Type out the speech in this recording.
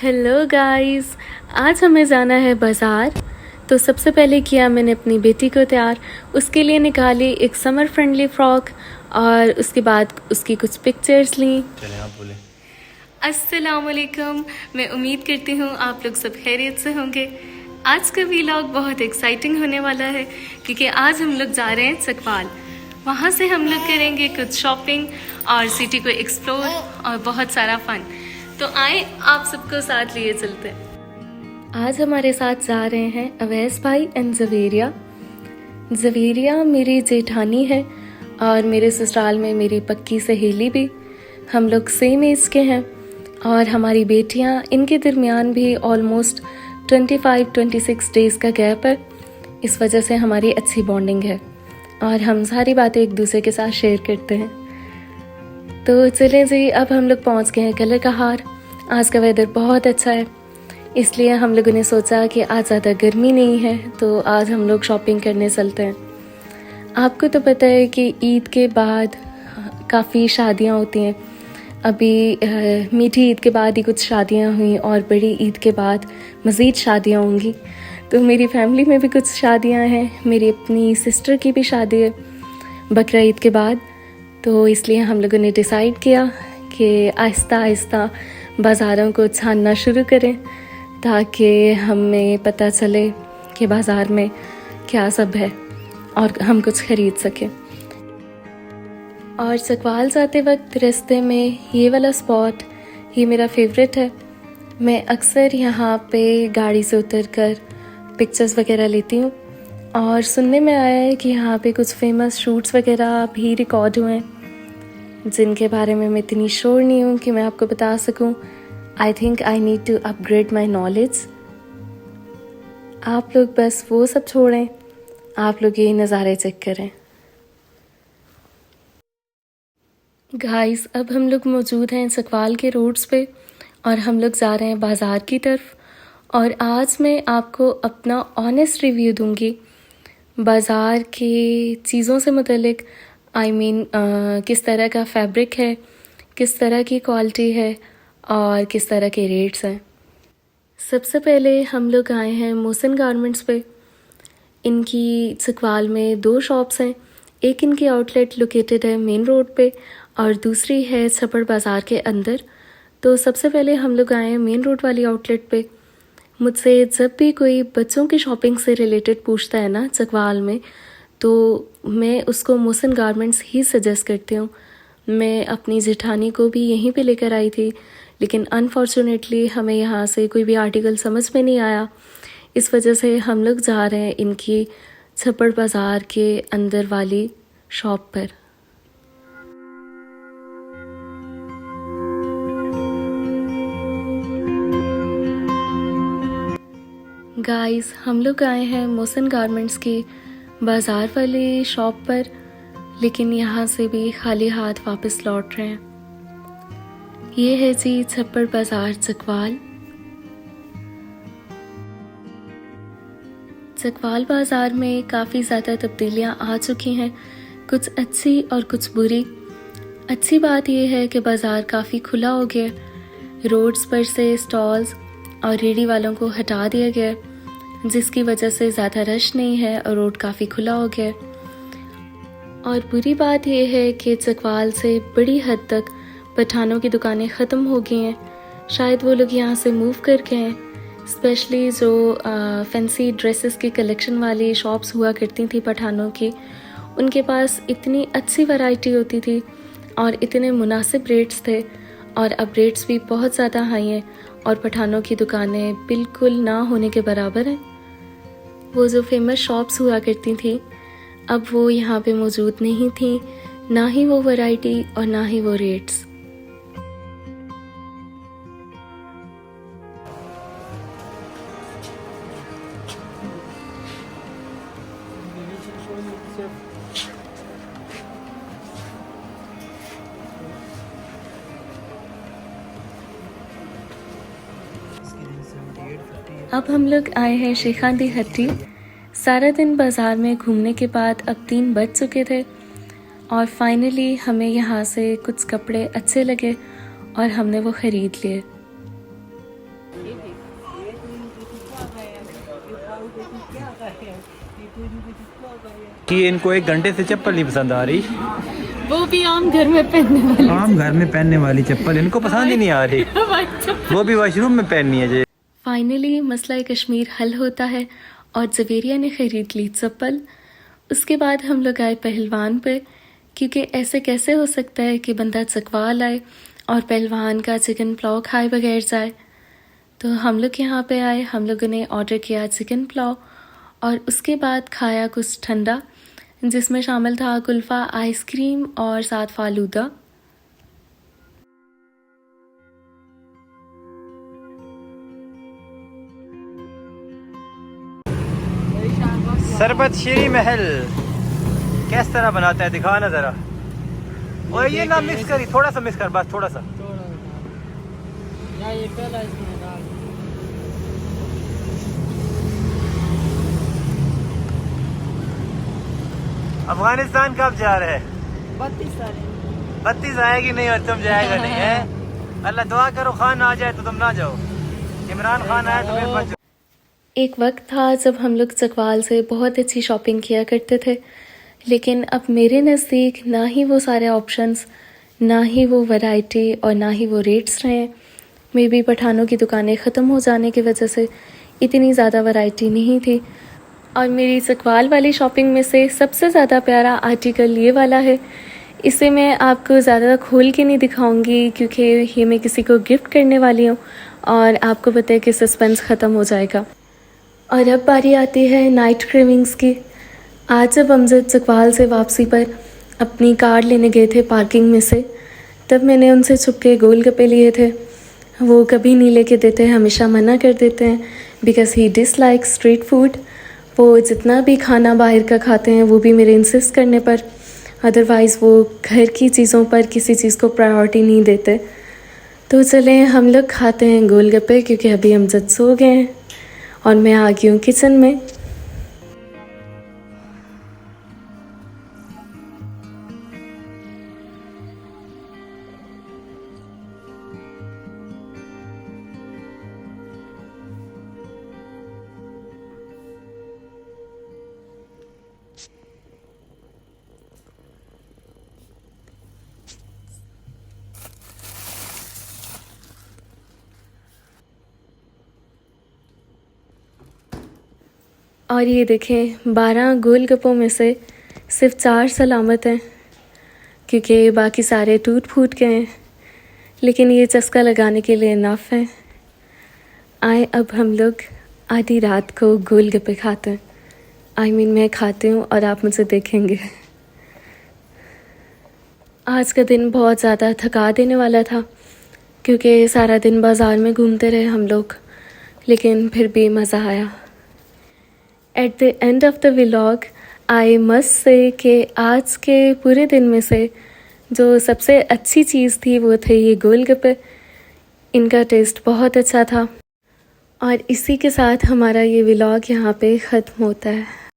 Hello guys, आज हमें जाना है बाज़ार। तो सबसे पहले किया मैंने अपनी बेटी को तैयार। उसके लिए निकाली एक समर फ्रेंडली फ्रॉक और उसके बाद उसकी कुछ पिक्चर्स ली। चलें आप बोले। अस्सलाम वालेकुम। मैं उम्मीद करती हूँ आप लोग सब खैरियत से होंगे। आज का व्लॉग बहुत एक्साइटिंग होने वाला है क्योंकि आज हम लोग जा रहे हैं चकवाल। वहाँ से हम लोग करेंगे कुछ शॉपिंग और सिटी को एक्सप्लोर और बहुत सारा फन। तो आए आप सबको साथ लिए चलते हैं। आज हमारे साथ जा रहे हैं अवैस भाई एंड जवेरिया। जवेरिया मेरी जेठानी है और मेरे ससुराल में मेरी पक्की सहेली भी। हम लोग सेम एज के हैं और हमारी बेटियां, इनके दरमियान भी ऑलमोस्ट 25-26 डेज़ का गैप है। इस वजह से हमारी अच्छी बॉन्डिंग है और हम सारी बातें एक दूसरे के साथ शेयर करते हैं। तो चलें जी, अब हम लोग पहुंच गए हैं कलर कहार। आज का वेदर बहुत अच्छा है, इसलिए हम लोगों ने सोचा कि आज ज़्यादा गर्मी नहीं है तो आज हम लोग शॉपिंग करने चलते हैं। आपको तो पता है कि ईद के बाद काफ़ी शादियां होती हैं। अभी मीठी ईद के बाद ही कुछ शादियां हुई और बड़ी ईद के बाद मज़ीद शादियां होंगी। तो मेरी फैमिली में भी कुछ शादियां हैं। मेरी अपनी सिस्टर की भी शादी है बकरा ईद के बाद। तो इसलिए हम लोगों ने डिसाइड किया कि आहिस्ता आहिस्ता बाज़ारों को छानना शुरू करें ताकि हमें पता चले कि बाज़ार में क्या सब है और हम कुछ ख़रीद सकें। और चकवाल जाते वक्त रास्ते में ये वाला स्पॉट, ये मेरा फेवरेट है। मैं अक्सर यहाँ पे गाड़ी से उतर कर पिक्चर्स वगैरह लेती हूँ और सुनने में आया है कि यहाँ पे कुछ फेमस शूट्स वगैरह भी रिकॉर्ड हुए हैं जिनके बारे में मैं इतनी श्योर नहीं हूँ कि मैं आपको बता सकूँ। I think I need to upgrade my knowledge. आप लोग बस वो सब छोड़ें, आप लोग ये नज़ारे चेक करें। गाइस, अब हम लोग मौजूद हैं चकवाल के रोड्स पे और हम लोग जा रहे हैं बाज़ार की तरफ। और आज मैं आपको अपना ऑनेस्ट रिव्यू दूंगी बाज़ार के चीज़ों से मुतल्लिक। किस तरह का फैब्रिक है, किस तरह की क्वालिटी है और किस तरह के रेट्स हैं। सबसे पहले हम लोग आए हैं मोहसिन गारमेंट्स पे। इनकी चकवाल में 2 शॉप्स हैं। एक इनकी आउटलेट लोकेटेड है मेन रोड पे और दूसरी है छप्पड़ बाज़ार के अंदर। तो सबसे पहले हम लोग आए हैं मेन रोड वाली आउटलेट पे। मुझसे जब भी कोई बच्चों की शॉपिंग से रिलेटेड पूछता है ना चकवाल में, तो मैं उसको मोहसिन गारमेंट्स ही सजेस्ट करती हूँ। मैं अपनी जेठानी को भी यहीं पे लेकर आई थी, लेकिन अनफॉर्चुनेटली हमें यहाँ से कोई भी आर्टिकल समझ में नहीं आया। इस वजह से हम लोग जा रहे हैं इनकी छप्पड़ बाज़ार के अंदर वाली शॉप पर। गाइस, हम लोग आए हैं मोहसिन गारमेंट्स की बाज़ार वाली शॉप पर, लेकिन यहाँ से भी खाली हाथ वापस लौट रहे हैं। ये है जी छप्पड़ बाज़ार चकवाल। चकवाल बाज़ार में काफ़ी ज़्यादा तब्दीलियाँ आ चुकी हैं, कुछ अच्छी और कुछ बुरी। अच्छी बात यह है कि बाज़ार काफ़ी खुला हो गया। रोड्स पर से स्टॉल्स और रेडी वालों को हटा दिया गया, जिसकी वजह से ज़्यादा रश नहीं है और रोड काफ़ी खुला हो गया। और बुरी बात यह है कि चकवाल से बड़ी हद तक पठानों की दुकानें ख़त्म हो गई हैं। शायद वो लोग यहाँ से मूव कर गए हैं। स्पेशली जो फैंसी ड्रेसेस की कलेक्शन वाली शॉप्स हुआ करती थी पठानों की, उनके पास इतनी अच्छी वैरायटी होती थी और इतने मुनासिब रेट्स थे, और अब रेट्स भी बहुत ज़्यादा हाई हैं और पठानों की दुकानें बिल्कुल ना होने के बराबर हैं। वो जो फेमस शॉप्स हुआ करती थी, अब वो यहाँ पे मौजूद नहीं थी, ना ही वो वैरायटी और ना ही वो रेट्स। अब हम लोग आए हैं शेखांदी हट्टी। सारा दिन बाज़ार में घूमने के बाद अब 3 बज चुके थे और फाइनली हमें यहाँ से कुछ कपड़े अच्छे लगे और हमने वो ख़रीद लिए। कि इनको 1 घंटे से चप्पल नहीं पसंद आ रही। वो भी आम घर में पहनने वाली, आम घर में पहनने वाली चप्पल इनको पसंद ही नहीं आ रही, वो भी वॉशरूम में पहननी है जी। फाइनली मसला कश्मीर हल होता है और जवेरिया ने खरीद ली चप्पल। उसके बाद हम लोग आए पहलवान पे, क्योंकि ऐसे कैसे हो सकता है कि बंदा चकवाल आए और पहलवान का चिकन पुलाव खाए बगैर जाए। तो हम लोग यहाँ पे आए, हम लोगों ने ऑर्डर किया चिकन पुलाव और उसके बाद खाया कुछ ठंडा, जिसमें शामिल था कुल्फ़ा, आइसक्रीम और साथ फालूदा। सरबत शीरी महल किस तरह बनाता है दिखाना जरा। और ये ना मिक्स करी, थोड़ा सा मिक्स कर, बस थोड़ा सा। अफगानिस्तान कब जा रहे हैं? 32 आएगी नहीं और तुम जाएगा नहीं है। अल्लाह दुआ करो खान आ जाए तो तुम ना जाओ, इमरान खान आए तो फिर बच। एक वक्त था जब हम लोग चकवाल से बहुत अच्छी शॉपिंग किया करते थे, लेकिन अब मेरे नज़दीक ना ही वो सारे ऑप्शंस, ना ही वो वैरायटी और ना ही वो रेट्स रहे। मे बी पठानों की दुकानें ख़त्म हो जाने की वजह से इतनी ज़्यादा वैरायटी नहीं थी। और मेरी चकवाल वाली शॉपिंग में से सबसे ज़्यादा प्यारा आर्टिकल ये वाला है। इसे मैं आपको ज़्यादा खोल के नहीं दिखाऊंगी, क्योंकि ये मैं किसी को गिफ्ट करने वाली हूँ और आपको पता है कि सस्पेंस ख़त्म हो जाएगा। और अब बारी आती है नाइट क्रेविंग्स की। आज जब अमजद चकवाल से वापसी पर अपनी कार लेने गए थे पार्किंग में से, तब मैंने उनसे छुप के गोलगप्पे लिए थे। वो कभी नहीं लेके देते, हमेशा मना कर देते हैं, because he dislike street food. वो जितना भी खाना बाहर का खाते हैं वो भी मेरे इंसिस्ट करने पर, अदरवाइज़ वो घर की चीज़ों पर किसी चीज़ को प्रायोरिटी नहीं देते। तो चलें हम लोग खाते हैं गोलगप्पे, क्योंकि अभी अमजद सो गए हैं और मैं आ गई हूँ किचन में। और ये देखें, 12 गोलगप्पों में से सिर्फ 4 सलामत हैं, क्योंकि बाकी सारे टूट फूट गए हैं। लेकिन ये चस्का लगाने के लिए इनफ है। आए अब हम लोग आधी रात को गोलगप्पे खाते हैं। मैं खाती हूँ और आप मुझे देखेंगे। आज का दिन बहुत ज़्यादा थका देने वाला था, क्योंकि सारा दिन बाज़ार में घूमते रहे हम लोग, लेकिन फिर भी मज़ा आया। At the end of the vlog I must say कि आज के पूरे दिन में से जो सबसे अच्छी चीज़ थी वो थे ये गोलगप्पे। इनका टेस्ट बहुत अच्छा था। और इसी के साथ हमारा ये व्लॉग यहाँ पे ख़त्म होता है।